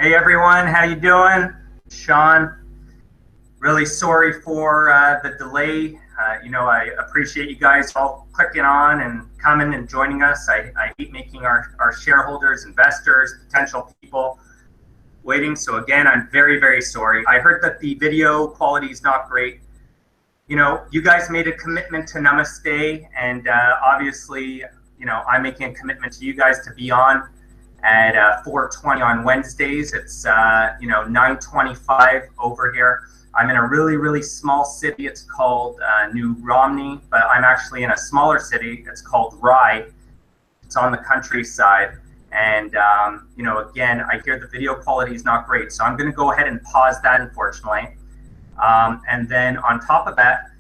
Hey everyone, how you doing? Sean, really sorry for the delay. I appreciate you guys all clicking on and coming and joining us. I hate making our shareholders, investors, potential people waiting. So again, I'm very, very sorry. I heard that the video quality is not great. You guys made a commitment to Namaste, and obviously, I'm making a commitment to you guys to be on at 4:20 on Wednesdays. It's 9:25 over here. I'm in a really, really small city. It's called New Romney, but I'm actually in a smaller city. It's called Rye. It's on the countryside. And, again, I hear the video quality is not great. So I'm going to go ahead and pause that, unfortunately. And then on top of that,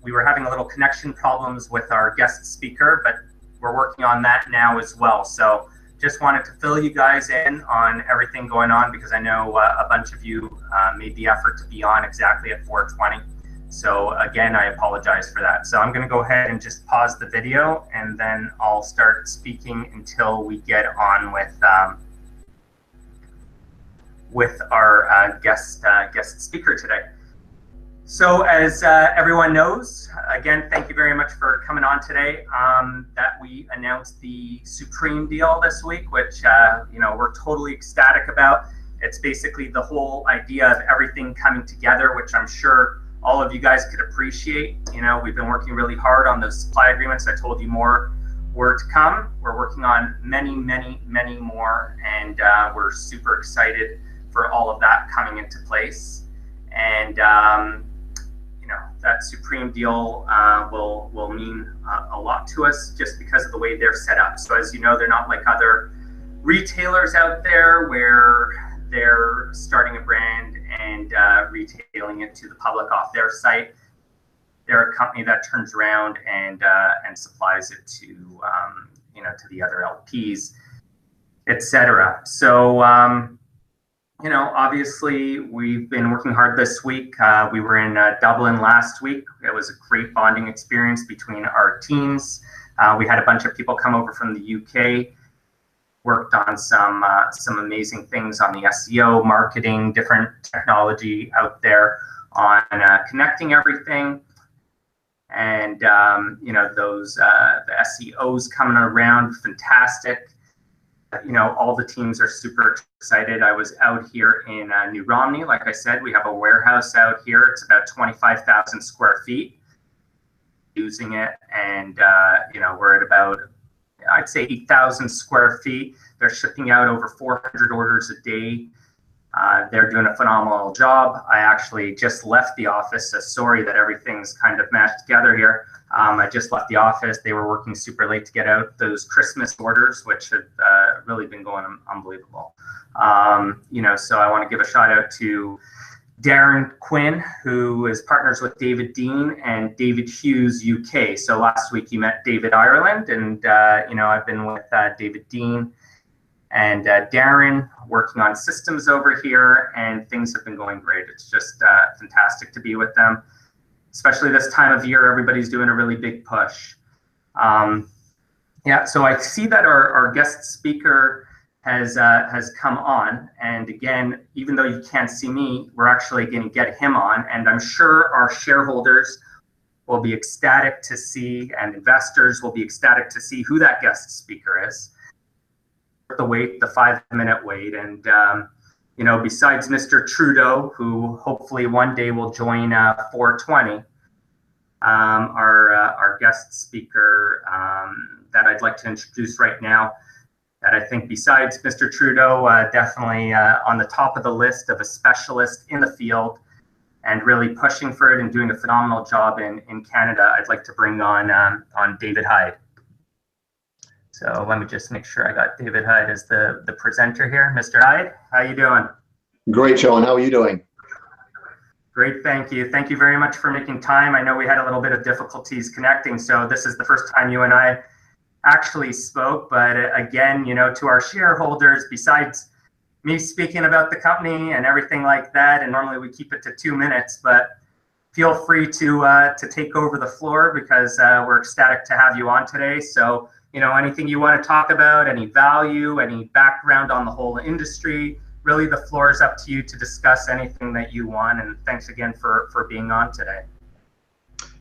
we were having a little connection problems with our guest speaker, but we're working on that now as well. So just wanted to fill you guys in on everything going on, because I know a bunch of you made the effort to be on exactly at 4:20. So again, I apologize for that. So I'm going to go ahead and just pause the video, and then I'll start speaking until we get on with our guest speaker today. So as everyone knows, again, thank you very much for coming on today, that we announced the Supreme deal this week, which, we're totally ecstatic about. It's basically the whole idea of everything coming together, which I'm sure all of you guys could appreciate. We've been working really hard on those supply agreements. I told you more were to come. We're working on many, many, many more, and we're super excited for all of that coming into place. And that Supreme deal will mean a lot to us, just because of the way they're set up. So as you know, they're not like other retailers out there where they're starting a brand and retailing it to the public off their site. They're a company that turns around and supplies it to to the other LPs, etc. So obviously, we've been working hard this week. We were in Dublin last week. It was a great bonding experience between our teams. We had a bunch of people come over from the UK, worked on some amazing things on the SEO, marketing, different technology out there on connecting everything. And, those the SEOs coming around, fantastic. All the teams are super excited. I was out here in New Romney. Like I said, we have a warehouse out here. It's about 25,000 square feet using it. And, we're at about, I'd say 8,000 square feet. They're shipping out over 400 orders a day. They're doing a phenomenal job. I actually just left the office, so sorry that everything's kind of mashed together here. I just left the office. They were working super late to get out those Christmas orders, which have really been going unbelievable. So I want to give a shout out to Darren Quinn, who is partners with David Dean and David Hughes UK. So last week you met David Ireland, and I've been with David Dean and Darren working on systems over here, and things have been going great. It's just fantastic to be with them, especially this time of year. Everybody's doing a really big push. So I see that our guest speaker has come on, and again, even though you can't see me, we're actually going to get him on, and I'm sure our shareholders will be ecstatic to see, and investors will be ecstatic to see who that guest speaker is. The wait, the 5-minute wait, and besides Mr. Trudeau, who hopefully one day will join 420, our guest speaker that I'd like to introduce right now, that I think besides Mr. Trudeau, definitely on the top of the list of a specialist in the field and really pushing for it and doing a phenomenal job in Canada, I'd like to bring on David Hyde. So let me just make sure I got David Hyde as the presenter here. Mr. Hyde, how you doing? Great, Sean. How are you doing? Great, thank you. Thank you very much for making time. I know we had a little bit of difficulties connecting, so this is the first time you and I actually spoke. But again, to our shareholders, besides me speaking about the company and everything like that, and normally we keep it to 2 minutes, but feel free to take over the floor, because we're ecstatic to have you on today. So anything you want to talk about, any value, any background on the whole industry, really the floor is up to you to discuss anything that you want. And thanks again for being on today.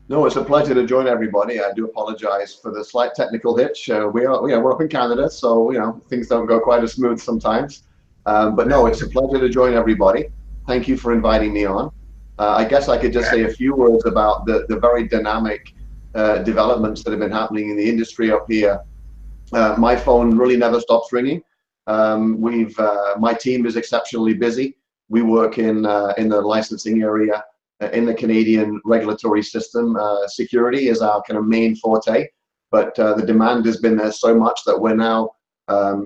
No, it's a pleasure to join everybody. I do apologize for the slight technical hitch. We're up in Canada, so things don't go quite as smooth sometimes. But no, it's a pleasure to join everybody. Thank you for inviting me on. I guess I could just say a few words about the very dynamic developments that have been happening in the industry up here. My phone really never stops ringing. My team is exceptionally busy. We work in the licensing area. In the Canadian regulatory system, security is our kind of main forte, but the demand has been there so much that we're now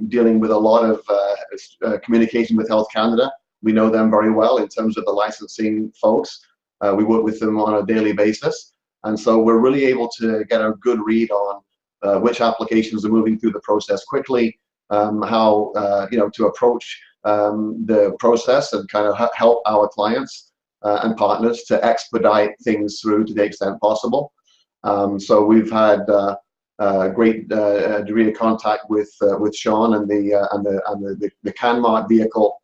dealing with a lot of communication with Health Canada. We know them very well in terms of the licensing folks. We work with them on a daily basis, and so we're really able to get a good read on which applications are moving through the process quickly, how to approach the process and kind of help our clients and partners to expedite things through to the extent possible. So we've had a great degree of contact with Sean and the CanMart vehicle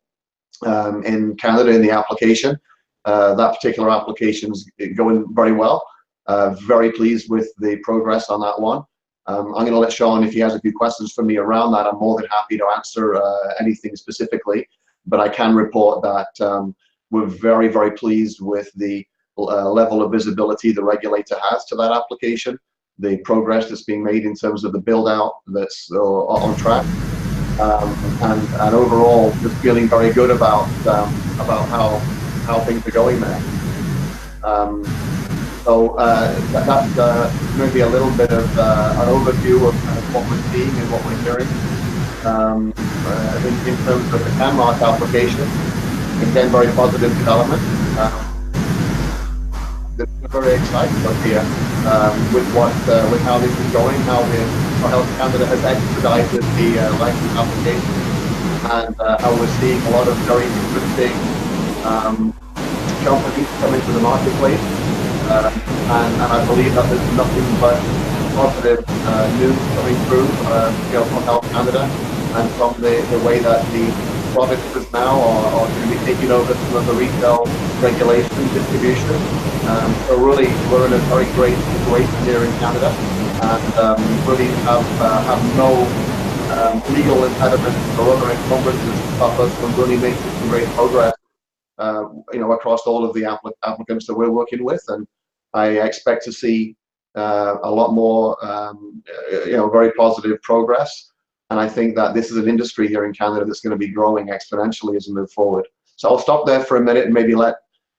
in Canada in the application. That particular application is going very well. Very pleased with the progress on that one. I'm going to let Sean, if he has a few questions for me around that, I'm more than happy to answer anything specifically. But I can report that we're very, very pleased with the level of visibility the regulator has to that application, the progress that's being made in terms of the build out that's on track, and overall just feeling very good about how things are going there. So that's maybe a little bit of an overview of what we're seeing and what we're hearing in terms of the CanMart application. Again, very positive development. We're very excited up here with how this is going, how Health Canada has expedited the license application, and how we're seeing a lot of very interesting companies come into the marketplace. And I believe that there's nothing but positive news coming through from Health Canada and from the way that the provinces now are going to be taking over some of the retail regulation and distribution. So really, we're in a very great situation here in Canada, and really have no legal impediments or other encumbrances to stop us from really making some great progress, across all of the applicants that we're working with. And I expect to see a lot more, very positive progress. And I think that this is an industry here in Canada that's going to be growing exponentially as we move forward. So I'll stop there for a minute and maybe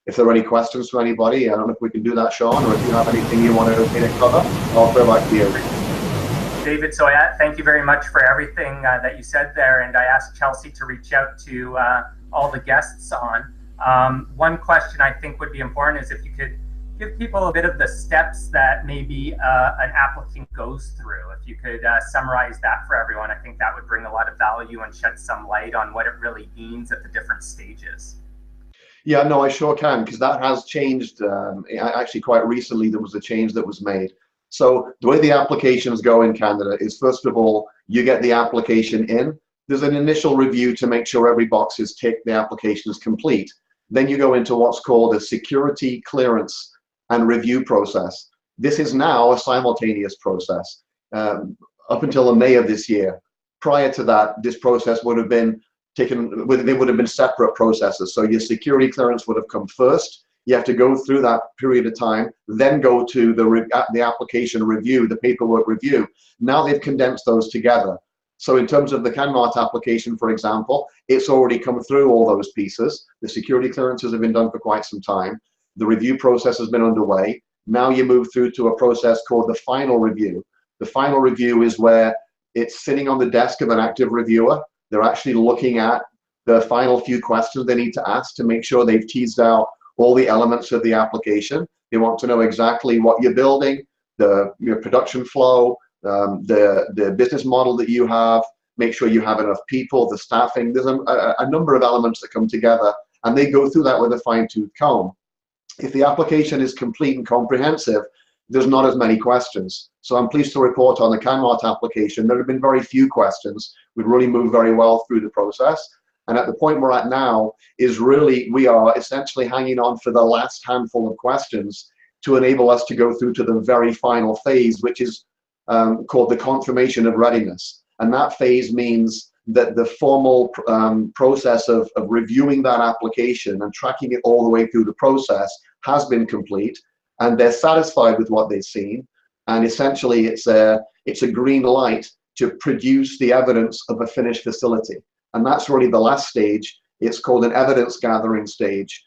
if there are any questions from anybody. I don't know if we can do that, Sean, or if you have anything you wanted me to cover, I'll throw back to you. David, so thank you very much for everything that you said there. And I asked Chelsea to reach out to all the guests on. One question I think would be important is if you could give people a bit of the steps that maybe an applicant goes through. If you could summarize that for everyone, I think that would bring a lot of value and shed some light on what it really means at the different stages. Yeah, no, I sure can, because that has changed. Actually, quite recently, there was a change that was made. So the way the applications go in Canada is, first of all, you get the application in. There's an initial review to make sure every box is ticked, the application is complete. Then you go into what's called a security clearance and review process. This is now a simultaneous process up until May of this year. Prior to that, this process would have been taken, they would have been separate processes. So your security clearance would have come first. You have to go through that period of time, then go to the application review, the paperwork review. Now they've condensed those together. So in terms of the CanMart application, for example, it's already come through all those pieces. The security clearances have been done for quite some time. The review process has been underway. Now you move through to a process called the final review. The final review is where it's sitting on the desk of an active reviewer. They're actually looking at the final few questions they need to ask to make sure they've teased out all the elements of the application. They want to know exactly what you're building, your production flow, the business model that you have, make sure you have enough people, the staffing. There's a number of elements that come together, and they go through that with a fine-tooth comb. If the application is complete and comprehensive, there's not as many questions. So I'm pleased to report on the CanMart application, there have been very few questions. We've really moved very well through the process. And at the point we're at now is really, we are essentially hanging on for the last handful of questions to enable us to go through to the very final phase, which is called the confirmation of readiness. And that phase means that the formal process of reviewing that application and tracking it all the way through the process has been complete, and they're satisfied with what they've seen. And essentially it's a green light to produce the evidence of a finished facility. And that's really the last stage. It's called an evidence gathering stage.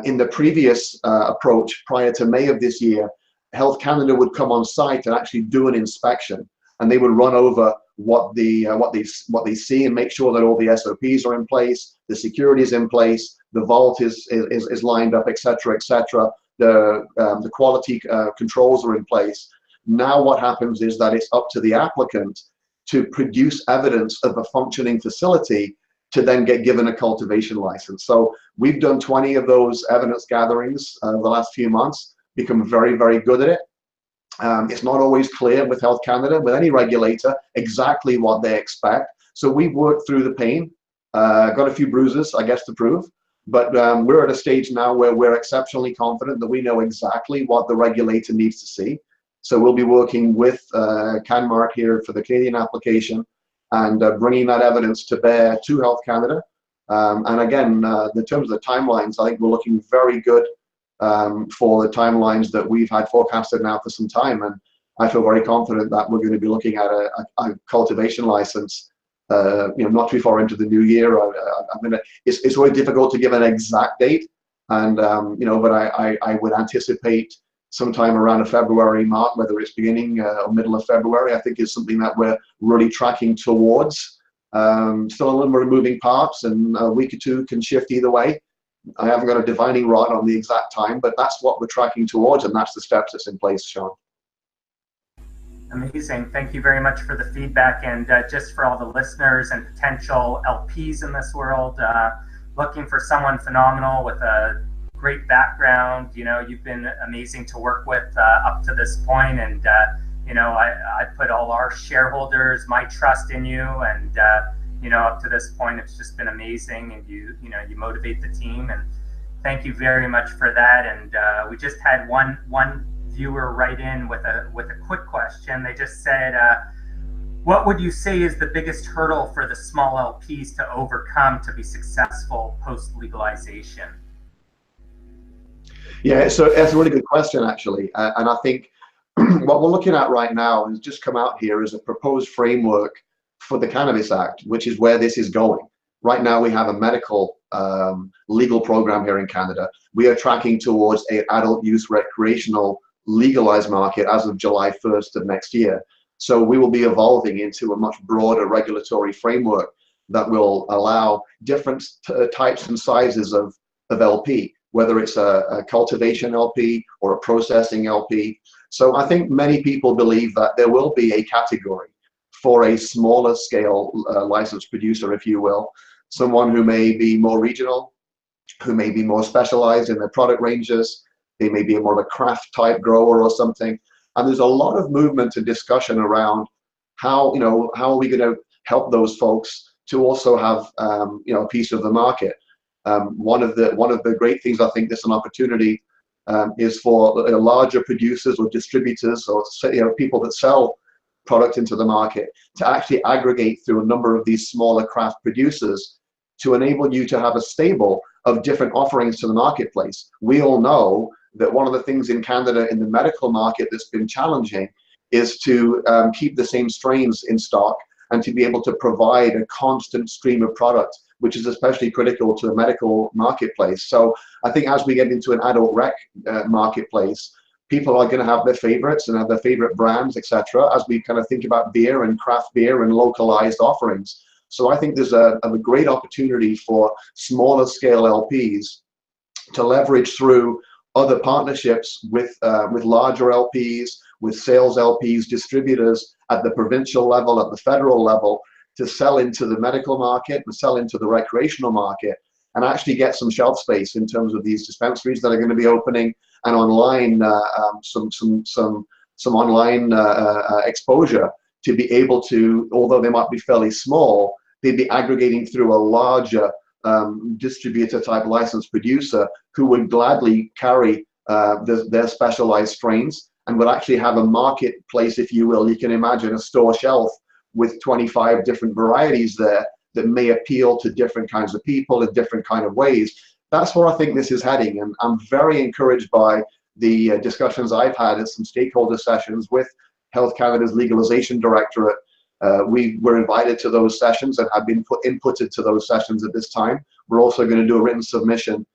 In the previous approach, prior to May of this year, Health Canada would come on site and actually do an inspection, and they would run over what they see and make sure that all the SOPs are in place, the security is in place, the vault is lined up, etc., etc. The quality controls are in place. Now what happens is that it's up to the applicant to produce evidence of a functioning facility to then get given a cultivation license. So we've done 20 of those evidence gatherings the last few months, become very, very good at it. It's not always clear with Health Canada, with any regulator, exactly what they expect. So we've worked through the pain, got a few bruises, I guess, to prove. But we're at a stage now where we're exceptionally confident that we know exactly what the regulator needs to see. So we'll be working with CanMark here for the Canadian application and bringing that evidence to bear to Health Canada. And again, in terms of the timelines, I think we're looking very good for the timelines that we've had forecasted now for some time. And I feel very confident that we're going to be looking at a cultivation license not too far into the new year. It's really difficult to give an exact date, and but I would anticipate sometime around a February mark, whether it's beginning or middle of February, I think is something that we're really tracking towards. Still a number of moving parts, and a week or two can shift either way. I haven't got a divining rod on the exact time, but that's what we're tracking towards, and that's the steps that's in place, Sean. Amazing. Thank you very much for the feedback. And just for all the listeners and potential LPs in this world, looking for someone phenomenal with a great background. You've been amazing to work with up to this point, and I put all our shareholders, my trust in you, and up to this point, it's just been amazing, and you motivate the team, and thank you very much for that. And we just had one viewer write in with a quick question. They just said, what would you say is the biggest hurdle for the small LPs to overcome to be successful post legalization? Yeah, so that's a really good question, actually. And I think what we're looking at right now has just come out here is a proposed framework for the Cannabis Act, which is where this is going. Right now, we have a medical legal program here in Canada. We are tracking towards an adult use recreational legalized market as of July 1st of next year. So we will be evolving into a much broader regulatory framework that will allow different types and sizes of LP, whether it's a cultivation LP or a processing LP. So I think many people believe that there will be a category for a smaller scale licensed producer, if you will, someone who may be more regional, who may be more specialized in their product ranges. They may be more of a craft type grower or something. And there's a lot of movement and discussion around how are we going to help those folks to also have a piece of the market. One of the great things I think there's an opportunity is for larger producers or distributors or people that sell product into the market to actually aggregate through a number of these smaller craft producers to enable you to have a stable of different offerings to the marketplace. We all know that one of the things in Canada in the medical market that's been challenging is to keep the same strains in stock and to be able to provide a constant stream of product, which is especially critical to the medical marketplace. So I think as we get into an adult rec marketplace, people are going to have their favorites and have their favorite brands, etc., as we kind of think about beer and craft beer and localized offerings. So I think there's a great opportunity for smaller scale LPs to leverage through other partnerships with larger LPs, with sales LPs, distributors at the provincial level, at the federal level, to sell into the medical market and sell into the recreational market, and actually get some shelf space in terms of these dispensaries that are going to be opening, and online some online exposure to be able to, although they might be fairly small, they'd be aggregating through a larger distributor type licensed producer who would gladly carry their specialized strains and would actually have a marketplace, if you will. You can imagine a store shelf with 25 different varieties there that may appeal to different kinds of people in different kind of ways. That's where I think this is heading, and I'm very encouraged by the discussions I've had at some stakeholder sessions with Health Canada's Legalization Directorate. We were invited to those sessions and have been inputted to those sessions at this time. We're also going to do a written submission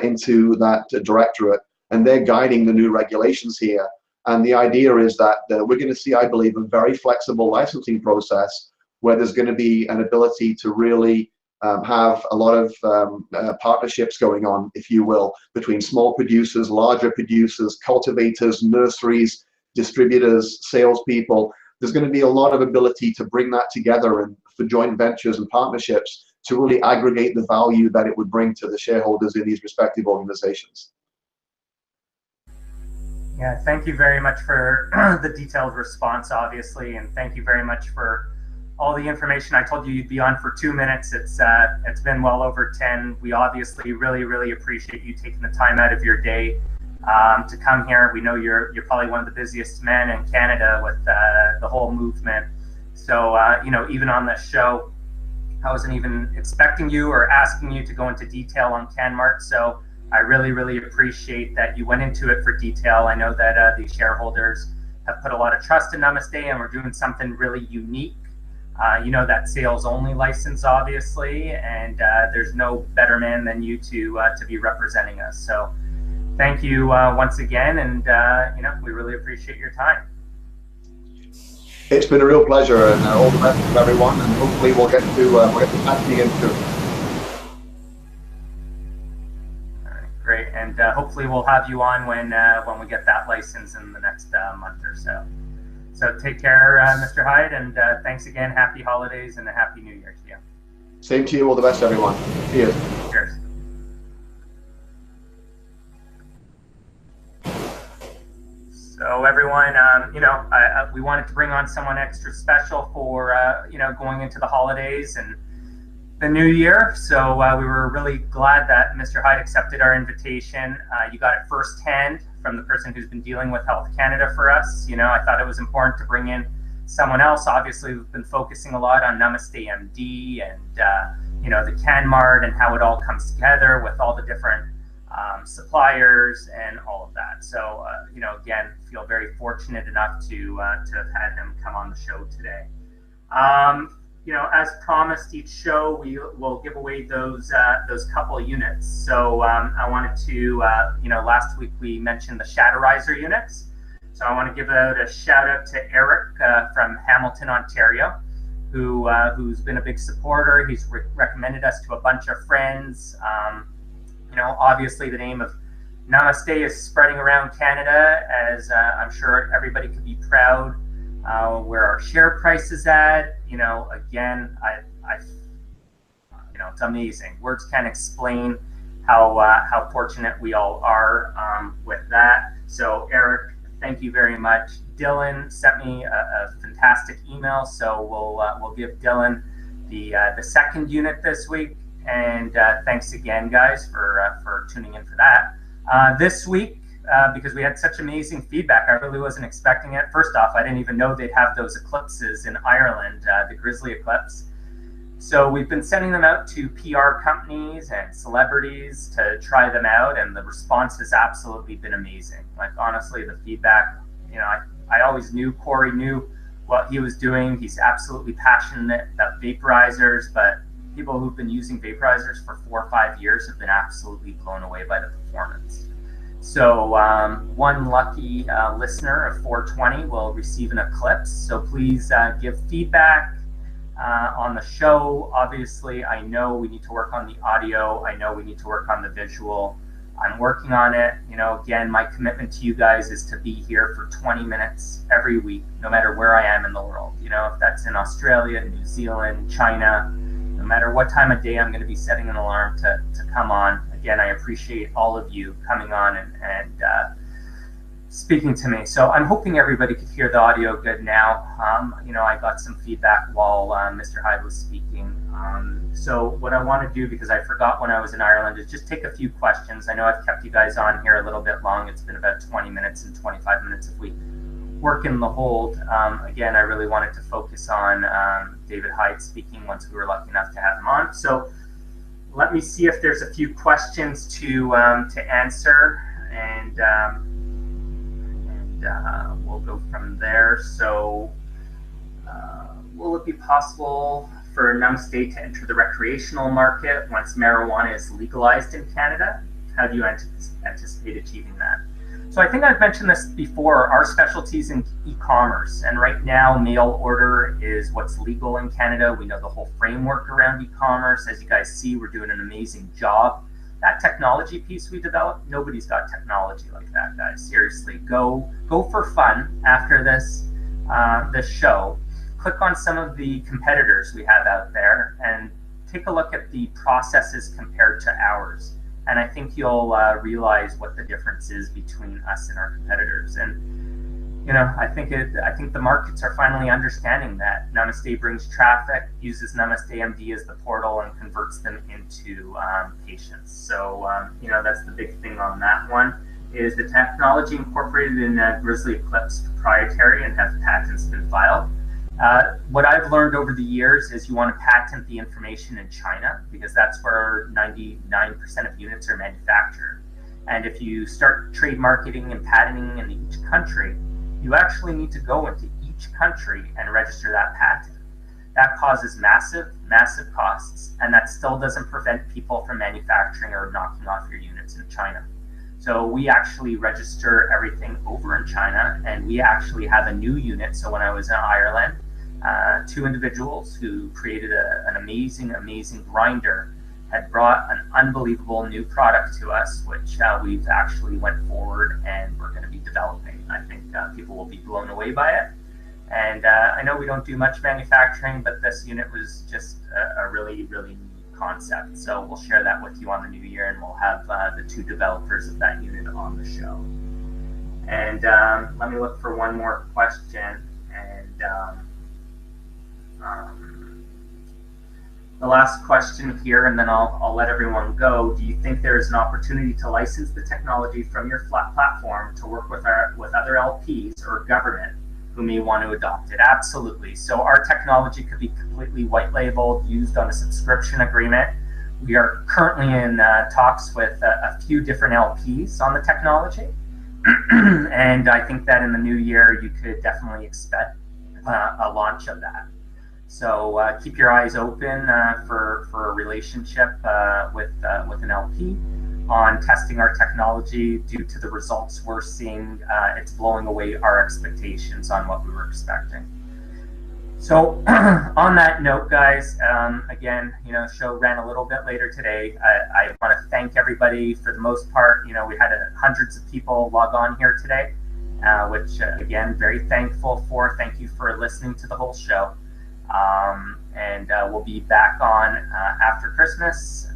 into that directorate, and they're guiding the new regulations here. And the idea is that we're going to see, I believe, a very flexible licensing process where there's going to be an ability to really have a lot of partnerships going on, if you will, between small producers, larger producers, cultivators, nurseries, distributors, salespeople. There's going to be a lot of ability to bring that together and for joint ventures and partnerships to really aggregate the value that it would bring to the shareholders in these respective organizations. Yeah, thank you very much for the detailed response, obviously, and thank you very much for all the information. I told you you'd be on for 2 minutes. It's been well over 10. We obviously really appreciate you taking the time out of your day to come here. We know you're probably one of the busiest men in Canada with the whole movement. So you know, even on this show, I wasn't even expecting you or asking you to go into detail on CanMart. So I really appreciate that you went into it for detail. I know that the shareholders have put a lot of trust in Namaste, and we're doing something really unique. You know, that sales only license, obviously, and there's no better man than you to be representing us. So thank you once again, and you know, we really appreciate your time. It's been a real pleasure, and all the best to everyone, and hopefully we'll get to chat again soon. All right, great, and hopefully we'll have you on when we get that license in the next month or so. So take care, Mr. Hyde, and thanks again. Happy holidays and a happy New Year to you. Same to you. All the best, everyone. Cheers. Cheers. So everyone, you know, we wanted to bring on someone extra special for, you know, going into the holidays and the new year. So we were really glad that Mr. Hyde accepted our invitation. You got it firsthand from the person who's been dealing with Health Canada for us. You know, I thought it was important to bring in someone else. Obviously, we've been focusing a lot on Namaste MD and, you know, the CanMart and how it all comes together with all the different suppliers and all of that. So, you know, again, feel very fortunate enough to have had him come on the show today. You know, as promised, each show we will give away those couple units. So I wanted to, you know, last week we mentioned the Shatterizer units. So I want to give out a shout out to Eric from Hamilton, Ontario, who's been a big supporter. He's recommended us to a bunch of friends. You know, obviously the name of Namaste is spreading around Canada, as I'm sure everybody could be proud where our share price is at. You know, again, you know, it's amazing. Words can't explain how fortunate we all are with that. So Eric, thank you very much. Dylan sent me a fantastic email, so we'll give Dylan the second unit this week. And thanks again, guys, for tuning in for that. This week, because we had such amazing feedback, I really wasn't expecting it. First off, I didn't even know they'd have those eclipses in Ireland, the grizzly eclipse. So we've been sending them out to PR companies and celebrities to try them out, and the response has absolutely been amazing. Like, honestly, the feedback, you know, I always knew Corey knew what he was doing. He's absolutely passionate about vaporizers, but people who've been using vaporizers for 4 or 5 years have been absolutely blown away by the performance. So one lucky listener of 420 will receive an eclipse. So please give feedback on the show. Obviously, I know we need to work on the audio. I know we need to work on the visual. I'm working on it. You know, again, my commitment to you guys is to be here for 20 minutes every week, no matter where I am in the world. You know, if that's in Australia, New Zealand, China, no matter what time of day, I'm going to be setting an alarm to come on. Again, I appreciate all of you coming on and speaking to me. So I'm hoping everybody could hear the audio good now. You know, I got some feedback while Mr. Hyde was speaking. So what I want to do, because I forgot when I was in Ireland, is just take a few questions. I know I've kept you guys on here a little bit long. It's been about 20 minutes and 25 minutes if we work in the hold. Again, I really wanted to focus on David Hyde speaking once we were lucky enough to have him on. So let me see if there's a few questions to answer, and we'll go from there. So will it be possible for Namaste to enter the recreational market once marijuana is legalized in Canada? How do you anticipate achieving that? So I think I've mentioned this before. Our specialty is in e-commerce, and right now mail order is what's legal in Canada. We know the whole framework around e-commerce. As you guys see, we're doing an amazing job. That technology piece we developed, nobody's got technology like that, guys. Seriously, go for fun after this show. Click on some of the competitors we have out there and take a look at the processes compared to ours. And I think you'll realize what the difference is between us and our competitors. And you know, I think the markets are finally understanding that Namaste brings traffic, uses Namaste MD as the portal, and converts them into patients. So you know, that's the big thing on that one. Is the technology incorporated in Grizzly Eclipse proprietary and have patents been filed? What I've learned over the years is you want to patent the information in China, because that's where 99% of units are manufactured. And if you start trade marketing and patenting in each country, you actually need to go into each country and register that patent. That causes massive costs, and that still doesn't prevent people from manufacturing or knocking off your units in China. So we actually register everything over in China, and we actually have a new unit. So when I was in Ireland, two individuals who created an amazing grinder had brought an unbelievable new product to us, which we've actually went forward and we're going to be developing. I think people will be blown away by it. And I know we don't do much manufacturing, but this unit was just a really neat concept. So we'll share that with you on the new year, and we'll have the two developers of that unit on the show. And let me look for one more question. And the last question here, and then I'll let everyone go. Do you think there is an opportunity to license the technology from your platform to work with other LPs or government who may want to adopt it? Absolutely. So our technology could be completely white labeled, used on a subscription agreement. We are currently in talks with a few different LPs on the technology. And I think that in the new year, you could definitely expect a launch of that. So keep your eyes open for a relationship with an LP on testing our technology. Due to the results we're seeing, it's blowing away our expectations on what we were expecting. So on that note, guys, again, you know, show ran a little bit later today. I want to thank everybody. For the most part, you know, we had hundreds of people log on here today, which again, very thankful for. Thank you for listening to the whole show. And we'll be back on after Christmas.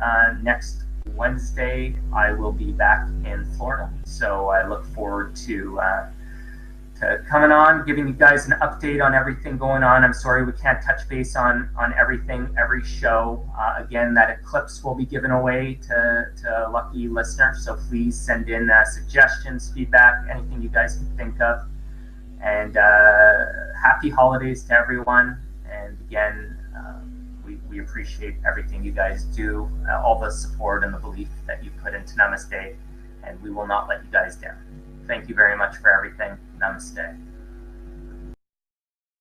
Next Wednesday, I will be back in Florida. So I look forward to coming on, giving you guys an update on everything going on. I'm sorry we can't touch base on everything, every show. Again, that eclipse will be given away to lucky listeners. So please send in suggestions, feedback, anything you guys can think of. And happy holidays to everyone. And again, we appreciate everything you guys do, all the support and the belief that you put into Namaste, and we will not let you guys down. Thank you very much for everything. Namaste.